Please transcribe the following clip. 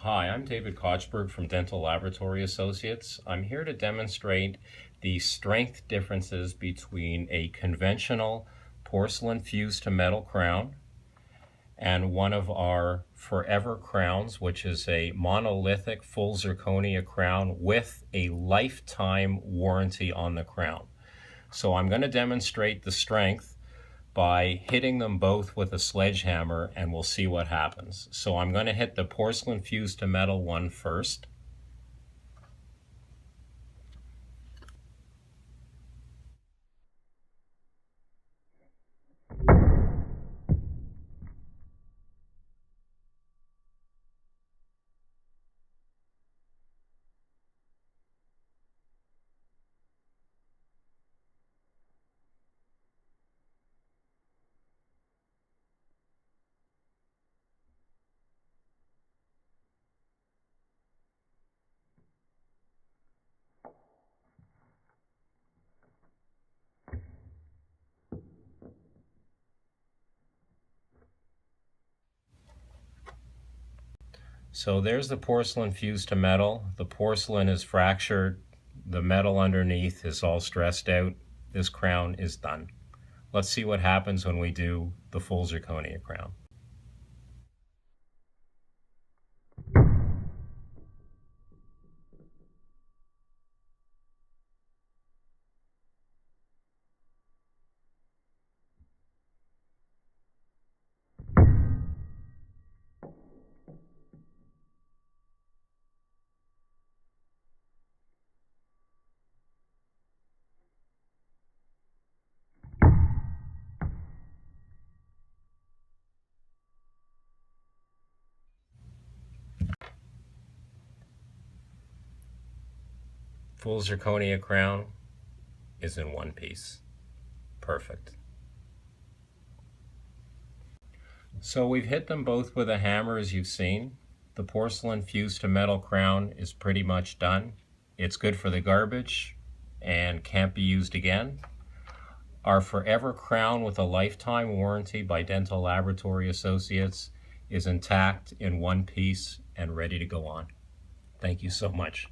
Hi, I'm David Kochberg from Dental Laboratory Associates. I'm here to demonstrate the strength differences between a conventional porcelain fused to metal crown and one of our Forever crowns, which is a monolithic full zirconia crown with a lifetime warranty on the crown. So I'm going to demonstrate the strength by hitting them both with a sledgehammer, and we'll see what happens. So I'm going to hit the porcelain fused to metal one first. So there's the porcelain fused to metal. The porcelain is fractured. The metal underneath is all stressed out. This crown is done. Let's see what happens when we do the full zirconia crown. Full zirconia crown is in one piece. Perfect. So we've hit them both with a hammer, as you've seen. The porcelain fused to metal crown is pretty much done. It's good for the garbage and can't be used again. Our Forever crown with a lifetime warranty by Dental Laboratory Associates is intact in one piece and ready to go on. Thank you so much.